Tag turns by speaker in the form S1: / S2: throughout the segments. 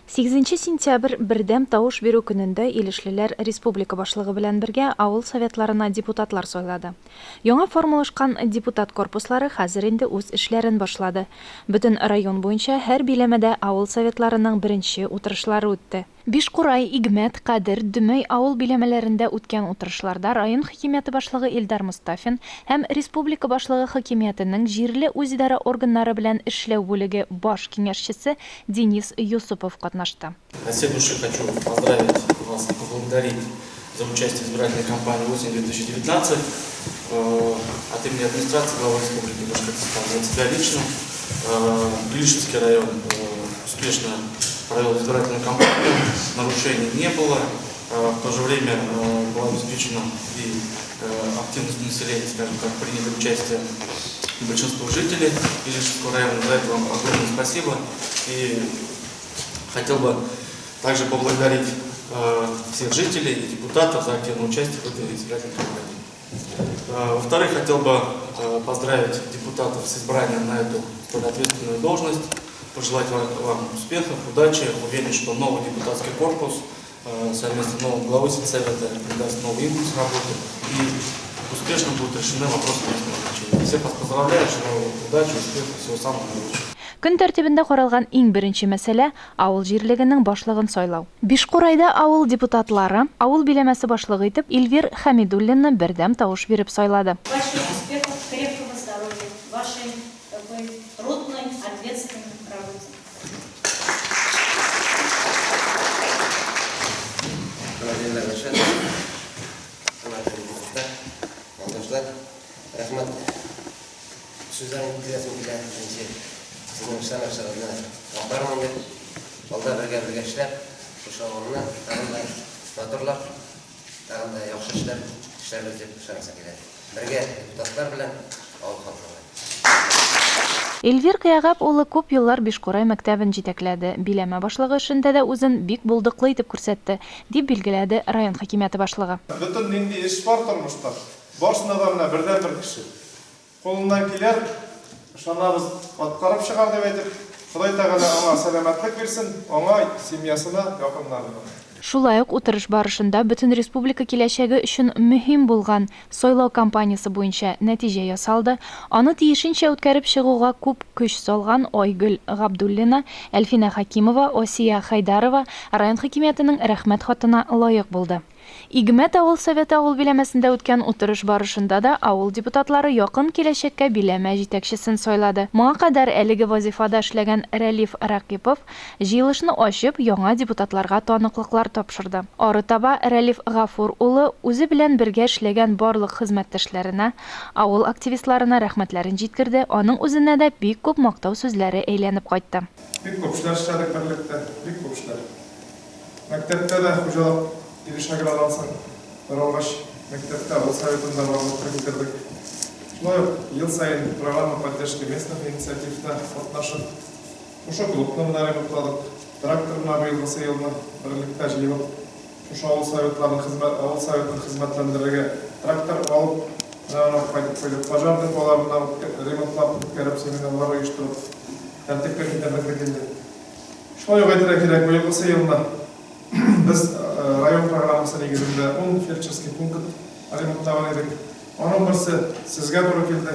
S1: 8 сентябрь бердәм тавыш бирү көнендә Илешлеләр республика башлыгы белән бергә авыл советларына депутатлар сайлады. Яңа формалашкан депутат корпуслары хәзер инде үз эшләрен башлады. Бөтен район буенча һәр биләмәдә авыл советларының беренче утырышлары үтте. Бишкурай, Игмәт, Кадер, Дөмәй авыл биләмәләрендә үткән утырышларда район хакимияте башлыгы Илдар Мустафин һәм республика башлыгы хакимиятенең җирле үзидарә органнары белән эшләү бүлеге баш киңәшчесе Денис Юсупов катнашты.
S2: От всей души хочу поздравить вас и поблагодарить за участие в избирательной кампании осень-2019. От имени администрации главы республики Башкортостан, от себя лично. Илишевский район успешно провел избирательную кампанию, нарушений не было. В то же время была обеспечена и активность населения, скажем так, приняли участие большинство жителей Илишевского района. За это вам огромное спасибо. И хотел бы также поблагодарить всех жителей и депутатов за активное участие в этой избирательной кампании. Во-вторых, хотел бы поздравить депутатов с избранием на эту столь ответственную должность, пожелать вам успехов, удачи. Уверен, что новый депутатский корпус совместно нового главы сельсовета придаст новый импульс работы и успешно будут решены вопросы местного значения. Всех вас поздравляю, желаю удачи, успехов, всего самого наилучшего.
S1: Көн тәртибендә каралган иң беренче мәсьәлә авыл җирлегенең башлыгын сайлау. Бишкурайда авыл депутатлары авыл биләмәсе башлыгы итеп Эльвир Хамидуллинны бердәм тавыш биреп сайлады.
S3: Ваших успехов, крепкого здоровья, вашей такой трудной, ответственной работе.
S4: Sizin işler aşağıda aktarmam edip, balda birge işler, kuşağımına tağında motorlar, tağında yaxşı işlerimiz dep kuşağımıza keledi. Birge депутаттар белән авыл халкы.
S1: Эльвир Кыягап улы күп еллар Бишкурай мәктәбен җитәкләде. Биләмә башлыгы эшендә дә үзен бик булдыклы итеп күрсәтте, дип билгеләде район хакимияте башлыгы.
S5: Бөтен нинди эш бар тормышта. Башына да менә бердән бер кеше. Кулыннан килер, ышанабыз, аткарып чыгар дип әйтеп, Ходай Тәгалә аңа сәламәтлек бирсен, аңа, семьясына, якыннарына.
S1: Шулай ук утырыш барышында бөтен республика киләчәге өчен мөһим булган сайлау кампаниясе буенча нәтиҗә ясалды. Аны тиешенчә үткәреп чыгуга күп көч салган Айгөл Габдуллина, Әлфинә Хакимова, Осия Хайдарова район хакимиятенең рәхмәт хатына лаек булды. Игмәт авыл советы авыл биләмәсендә үткән утырыш барышында да авыл депутатлары якын киләчәккә биләмә җитәкчесен сайлады. Моңа кадәр әлеге вазифада эшләгән Рәлиф Ракипов җыелышны ачып яңа депутатларга таныклыклар тапшырды. Арытаба Рәлиф Гафур улы үзе белән бергә эшләгән барлык хезмәттәшләренә, авыл активистларына рәхмәтләрен җиткерде. Аның үзенә дә бик күп мактау сүзләре әйләнеп кайтты.
S5: Бик күп эшләр эшләдек берлектә, бик күп эшләр. Мәктәптә дә хуҗалык Илешәгә алсаң, Ралгаш мәктәптә авыл советында барлыкка китердек. Шулай ук ел сайын программа поддержки местных инициативта катнашып, ошо клубны ремонтладык. Тракторны быелгысы елны берлектә җыеп, ошо авыл советының хезмәтләндерергә трактор алып, кайтып куйдык. Пожарный балаларына ремонтлап үткәреп, семинарлар оештырып, тәртипкә китердек инде. Шулай ук әйтергә кирәк, быелгысы елны biz район программасы нигезендә 10 фельдшерский пункт ремонтлаган идек. Аның берсе сезгә туры килде.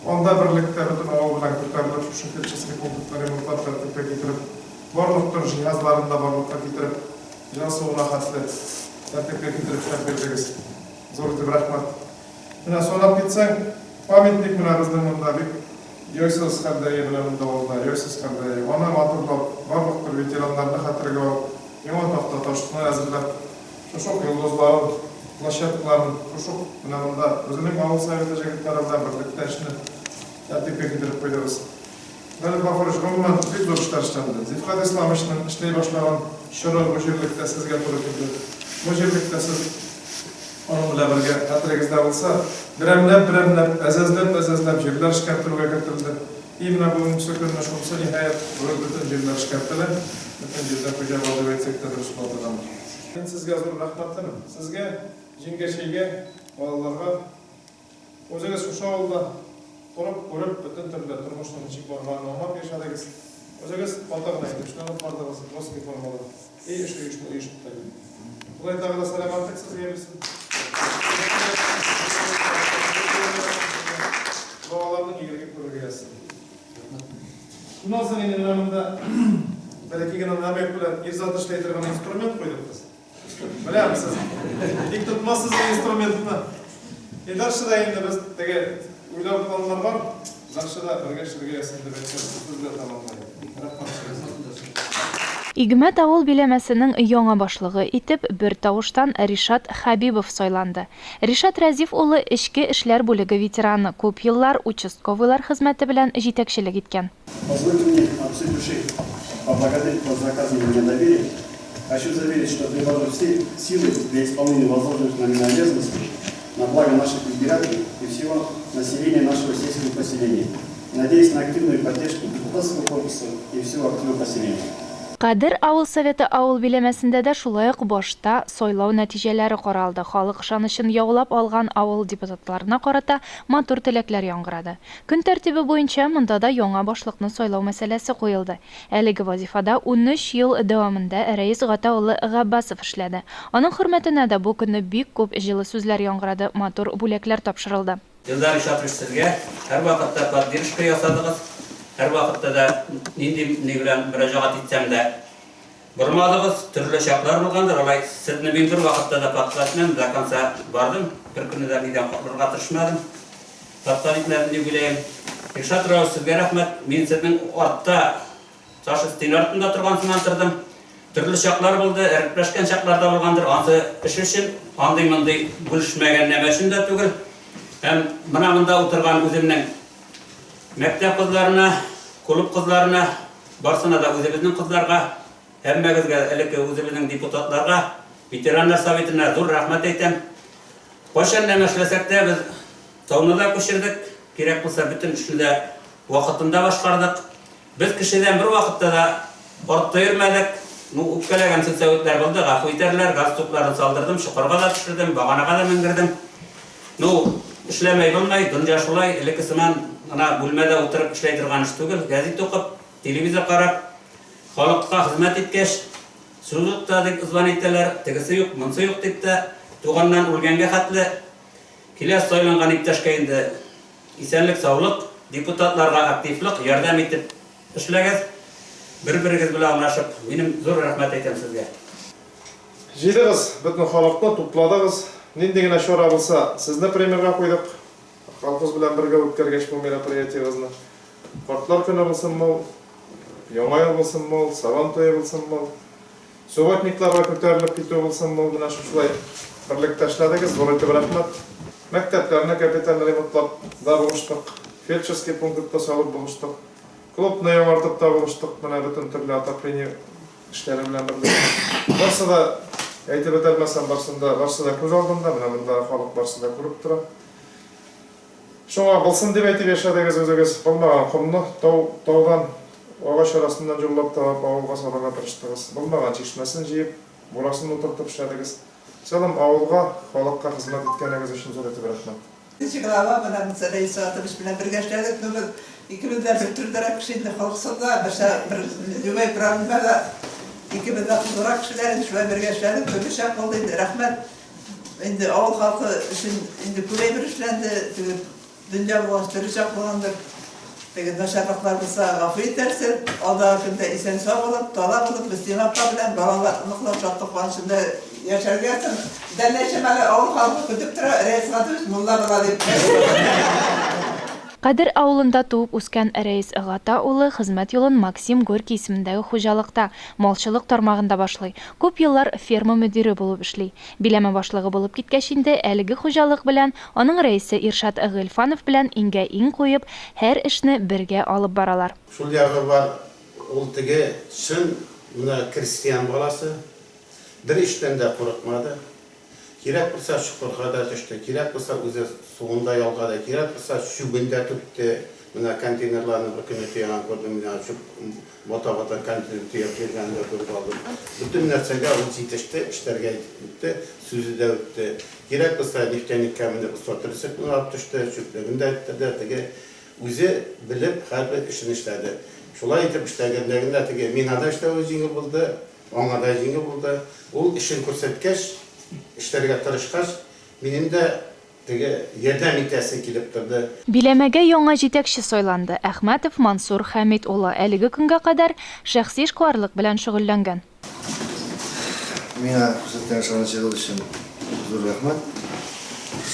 S5: Анда берлектә бөтен авыл белән күтәрелеп, шушы фельдшерский пунктны ремонтлап тәртипкә китереп, барлык төр җиһазларын да барлыкка китереп, җансуына хәтле тәртипкә китереп эшләп бирдегез. Зур итеп рәхмәт. Менә санап китсәң, памятник менә безнең монда бик Йосиф Хәмдәев белән монда булды. Йосиф Хәмдәев. Аны матурлап, барлык төр ветераннарны хәтергә алып, яңа тафта ташны әзерләп, шушы йолдызларын, площадкаларын, шушы менә монда үзенең авыл советы җегетләре белән берлектә эшне тәртипкә китереп куйдыгыз. Менә Гафурович, гомумән бик зур эшләр эшләнде. Зифат Исламовичның эшләй башлаган чоры бу җирлектә сезгә туры килде. Бу җирлектә сез аның белән бергә хәтерегездә булса, берәмләп, әзәзләп җирләр эшкәртүгә кертелде. И менә бүгенге көнне шунысы ниһаять бөтен җирләр эшкәртелә. Bütün җирдә хуҗа булып әйтсәк тә дөрес булыр. Мин сезгә зур рәхмәтлемен. Сезгә, җиңгәшегә, балаларга үзегез шушы авылда торып, күреп, бөтен төрле тормышның ничек барганын аңлап яшәдегез. Өзіңіз балтағын айтып, шынанып бардыңыз, осы формалар. Ешкі үйшіттік. Бұлай тағы да саламаттық сізге білсін. Bağalarının ilgili kuruluyası. Bundan sonra yine önümde belki yine namek bilen irzat işleytirgen instrument koyduk biz. Biliyor musunuz? İlk tutmazsız bir instrumentini. Darşıda yine biz tege uylar tutanlar var. Darşıda örgeçliliğe yasindir ve sözle tamamlayın.
S1: Игмәт авыл биләмәсенең яңа башлыгы итеп бер тавыштан Ришат Хәбибов сайланды. Ришат Рәзиф улы эчке эшләр бүлеге ветераны, күп еллар участковыйлар хезмәте белән җитәкчелек иткән.
S6: Позвольте мне от всей души поблагодарить вас за оказанное мне доверие. Хочу заверить, что приложу все силы для исполнения возложенных на меня обязанностей на благо наших избирателей и всего населения нашего сельского поселения. Надеюсь на активную поддержку депутатского корпуса и всего активного поселения.
S1: Кадер авыл советы авыл биләмәсендә дә шулай ук башта сайлау нәтиҗәләре каралды. Халык ышанычын яулап алган авыл депутатларына карата матур теләкләр яңгырады. Көн тәртибе буенча монда да яңа башлыкны сайлау мәсьәләсе куелды. Әлеге вазифада 13 ел дәвамында Рәис Гатаулы Габбасов эшләде. Аның хөрмәтенә дә бу көнне бик күп җылы сүзләр яңгырады, матур бүләкләр тапшырылды.
S7: Елдар Ришат сезгә һәр вакытта поддержка ясадыгыз. Һәр вакытта да нинди белән мөрәҗәгать итсәм дә бормадыгыз, төрле чаклар булгандыр. Алай сезне мин бер вакытта да патлатмам, до конца бардым. Бер көнне дә нидән капларга тырышмадым. Патлатмадым дип уйлыйм. Ришат Раус сезгә рәхмәт. Мин сезнең артта ташы стен артында торган сыман тордым. Төрле чаклар булды, әрәпләшкән чаклар да булгандыр. Аны эш өчен андый-мондый бүлешмәгән нәмә өчен дә түгел. Һәм менә монда утырган үземнең мәктәп кызларына, клуб кызларына, барсына да үзебезнең кызларга, һәммәгезгә, элекке үзебезнең депутатларга, ветераннар советына зур рәхмәт әйтәм. Кайчан нәмә эшләсәк тә без тауны да күчердек, кирәк булса бөтен эшне дә вакытында башкардык. Без кешедән бер вакытта да артта йөрмәдек. Үпкәләгән сәүтләр булды, гафу итәрләр, газ тупларын салдырдым, шукырга да төшердем, баганага да менгердем. Эшләмәй булмай, дөнья шулай, элекке сыман ана бүлмәдә утырып эшләй торган эш түгел, гәзит укып, телевизор карап, халыкка хезмәт иткәч, сузыкта дип звон итәләр, тегесе юк, монсы юк дип тә, туганнан үлгәнгә хәтле киләс сайланган иптәшкә инде исәнлек, саулык, депутатларга активлык, ярдәм итеп эшләгез, бер-берегез белән аңлашып, минем зур рәхмәт әйтәм сезгә.
S5: Җыйдыгыз, бөтен халыкны тупладыгыз. Нинди генә чара булса, сезне премьерга куйдык. Халкыбыз белән бергә үткәргәч бу мероприятиебезне. Картлар көне булсынмы, яңа ел булсынмы, сабан туе булсынмы, субботникларга күтәрелеп китү булсынмы, менә шулай берлектә эшләдегез, зур итеп рәхмәт. Мәктәпләрне капиталь ремонтлап да булыштык, фельдшерский пунктта салып булыштык, клубны яңартып та булыштык, менә бөтен төрле отопление эшләре белән бергә. Барсы да әйтеп бетәлмәсәм, барсы да күз алдында, менә монда халык барсы да күреп тора. Шуңа булсын дип әйтеп яшәдегез үзегез, булмаган комны таудан агач арасыннан җырлап табып авылга салырга тырыштыгыз. Булмаган чишмәсен җыеп, бурасын утыртып эшләдегез. Салам авылга, халыкка хезмәт иткәнегез өчен зур итеп рәхмәт.
S8: Чыгыла белән Рәис Атыш белән бергә эшләдек. Бүген икебез дә төрдәрәк кешене халыксында, бер юбай программада икебез дә зурак кешеләр шулай бергә эшләдек. Төрле чак булды, рәхмәт. Инде авыл халкы өчен инде күләбер эшләнде. Дөнья булган төрле чак булгандыр. Теге начарлыклар булса гафу итәрсез, ада көндә исән сау булып, тала булып, без тимапа белән балалар ныклап шатлык куанычында яшәргә өчен дәләчә мәле авыл халкы көтеп тора, Рәис Гатаулы мулла була дип.
S1: Кадер авылында туып үскән Рәис Гатаулы хезмәт юлын Максим Горький исемендәге хуҗалыкта, малчылык тармагында башлый. Күп еллар ферма мөдире булып эшли. Биләмә башлыгы булып киткәч инде әлеге хуҗалык белән аның рәисе Иршат Гыйльфанов белән иңгә иң куеп, һәр эшне бергә алып баралар.
S9: Шул ягы бар, ул теге чын менә крестьян баласы, бер эштән дә курыкмады. Кирәк булса шукырга да төште, кирәк булса үзе суында ялгады, кирәк булса шүгендә түкте. Менә контейнерларны бер көнне тыйган күрдем, менә шу ботагыда контейнер тыйып кергәндә күреп алдым. Бөтен нәрсәгә ул җитеште, эшләргә итте, сүзе дә үтте. Кирәк булса нефтяникка менә усатырсып алып төште, шүклегендә теге үзе белеп һәрбер эшен эшләде. Шулай итеп эшләгәнлегендә теге минада эшләү җиңел булды, аңа да җиңел булды. Ул эшен күрсәткәч, эшләргә тырышкач, минем дә теге ярдәм итәсе килеп торды.
S1: Биләмәгә яңа җитәкче сайланды. Әхмәтов Мансур Хәмит улы әлеге көнгә кадәр шәхси эшкуарлык белән шөгыльләнгән.
S10: Миңа күрсәткән ышанычыгыз өчен зур рәхмәт.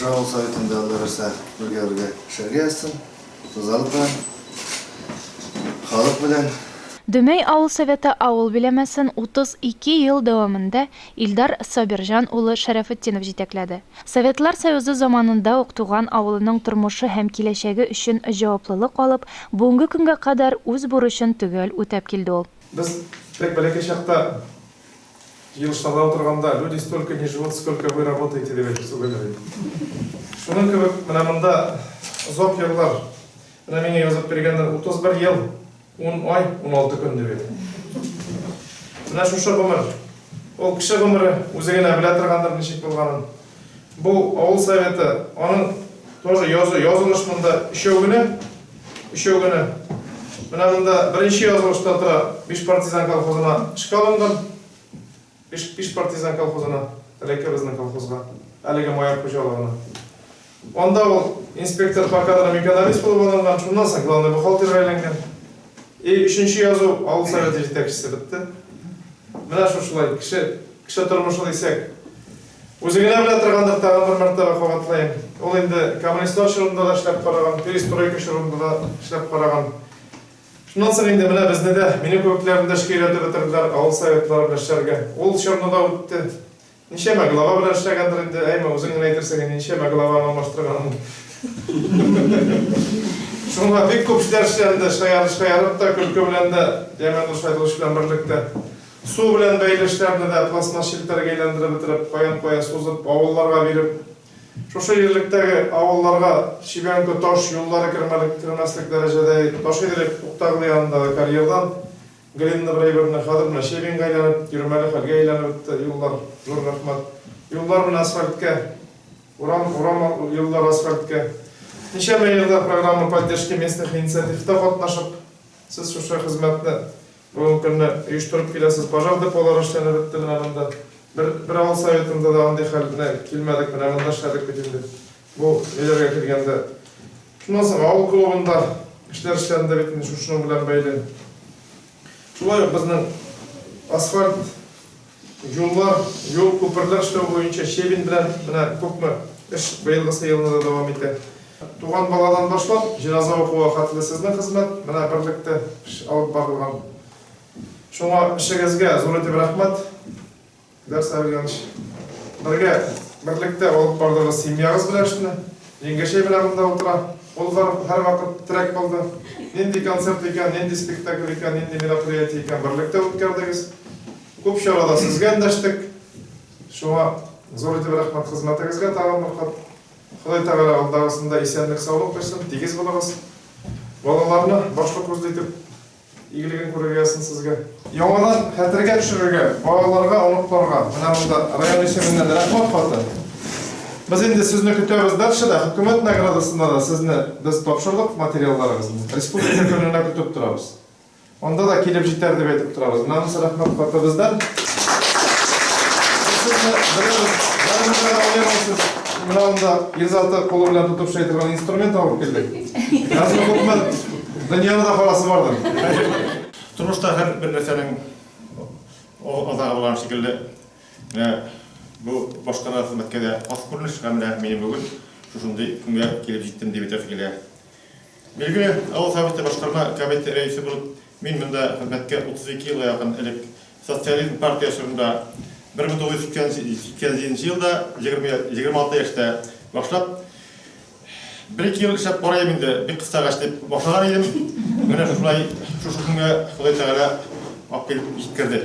S10: Авыл советында аларса бергә эшләргә ясым. Тузалык белән, халык белән.
S1: Дөмәй авыл советы авыл биләмәсен 32 ел дәвамында Илдар Сабирҗан улы Шәрәфетдинов җитәкләде. Советлар Союзы заманында ук туган авылының тормышы һәм киләчәге өчен җаваплылык алып, бүгенге көнгә кадәр үз бурычын төгәл үтәп килде ул.
S5: Без бик бәләкәй чакта Елшада отырганда люди столько не живут, сколько вы работаете дип сөйләгән. Шуның кебек менә монда озак еллар, менә миңа язып бергәндә 31 ел, 10 ай, 16 көн дип. Менә шушы гомер, ул кеше гомере үзе генә белә торгандыр ничек булганын. Бу авыл советы, аның тоже язылыш монда өчәү генә. Менә монда беренче язылышта тора 5 партизан колхозына эшкалынган. 5 партизан колхозына, әлеге безнең колхозга, әлеге майор хуҗалыгына. Анда ул инспектор по кадрам экономист булып алынган, шуннан соң главный бухгалтер әйләнгән. Өченче язу авыл советы җитәкчесе бетте. Менә шушылай кеше тормышы дисәк, үзе генә белә торгандыр, тагын бер мәртәбә кабатлайм. Ул инде коммунистлар чорында да эшләп караган, перестройка чорында да эшләп караган. Шуннан соң инде менә безне дә, минем күпләрендә шикәйләтеп бетерделәр авыл советлары белән эшләргә. Ул чорында да үтте. Ничәмә глава белән эшләгәндер инде, әйме үзең генә әйтерсең, ничәмә главаны алмаштырган. Шуңа бик күп эшләр эшләнде, шаярып та, көлке белән дә, Яман Шайдуллович белән берлектә. Су белән бәйле эшләрне дә пластмасс челтәргә әйләндереп бетереп, каян сузып, авылларга биреп, шушы җирлектәге авылларга Чибәнкө таш юллары кирмәслек дәрәҗәдә таш идереп уктагы янында карьердан Глинна Брейберне хадымна Чебенга әйләнеп, йөрмәле хәлгә әйләнеп бетте юллар, зур рәхмәт. Юллар белән асфальткә, урам юллар асфальткә. Ничәмә еллар программа поддержки местных инициативта катнашып, сез шушы хезмәтне бүгенге көнне оештырып киләсез. Пожар деполары эшләнеп бетте менә монда. Bir avul sovetində da андый хәлгә килмәдек, менә монда эшләдек бит инде. Бу ниләргә килгәндә. Шуннан соң авыл клубында эшләр эшләнде бит инде шуның белән бәйле. Шулай безнең асфальт, юллар, юл күперләр эшләү буенча Чебин белән менә күпме эш быелгы елда да дәвам итә. Туган баладан башлап, җиназа укуга хәтле сезнең хезмәт менә берлектә алып барылган. Шуңа эшегезгә зур итеп рәхмәт. Дәрс алганыч. Берлектә алып бардыгыз семьягыз белән эшне. Җиңгәшәй белән монда утыра. Ул һәр вакыт трек булды. Нинди концерт икән, нинди спектакль икән, нинди мероприятие икән, берлектә үткәрдегез. Күп чарада сезгә эндәштек. Шуңа зур итеп рәхмәт хезмәтегезгә тагын бер кат. Ходай Тәгалә алдагысында исәнлек, саулык бирсен, тигез булыгыз. Балаларны башка күздә итеп игелеген күрергә сезгә. Яңадан хәтергә төшерергә, балаларга, оныкларга, менә монда район исеменнән рәхмәт хаты. Без инде сезне көтәбез дәшәдә, хөкүмәт наградасында да сезне без тапшырдык материалларыгызны. Республика көненә көтеп торабыз. Анда да килеп җитәр дип әйтеп торабыз. Менә монысы рәхмәт хаты бездән. Менә монда Илзаты колы белән тотып шайтырган инструмент алып килдек. Язгы хөкүмәт дөньяны да халасы бардыр.
S11: Тормышта һәр бер нәрсәнең озагы булган шикелле, бу башкара хезмәткә дә ас күренеш һәм минем бүген шушындый көнгә килеп җиттем дип әйтәсе килә. Билгеле, авыл советы башкарма комитеты рәисе булып, мин монда хезмәткә 32 елга якын элек социализм партиясында 1987 елда 26 яшьтә башлап, 1-2 ел эшләп карайм инде, бик кыска эшләп башлаган идем. Менә шулай шушы көнгә Ходай Тәгалә алып килеп җиткерде.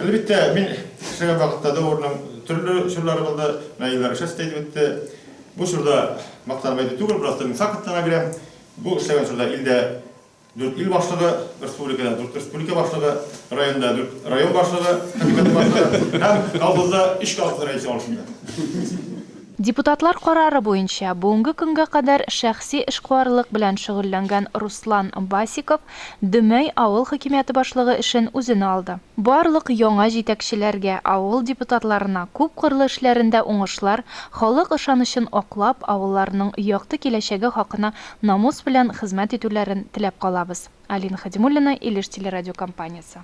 S11: Әлбәттә, мин эшләгән вакытта да урының төрле чорлары булды, мәйләр эшләп бетте. Бу чорда мактанмайды түгел, просто мин фактларга бирәм. Бу эшләгән чорда илдә 4 ил башлыгы, республикада 4 республика башлыгы, районда 4 район башлыгы, комитет башлыгы һәм колхозда 3 колхоз рәисе алышында.
S1: Депутатлар карары буенча бүгенге көнгә кадәр шәхси эшкуарлык белән шөгыльләнгән Руслан Басиков Дөмәй авыл хакимияте башлыгы эшен үзенә алды. Барлык яңа җитәкчеләргә, авыл депутатларына күп кырлы эшләрендә уңышлар, халык ышанычын аклап, авылларның якты киләчәге хакына намус белән хезмәт итүләрен теләп калабыз. Алина Хадимуллина, Илеш телерадиокомпаниясе.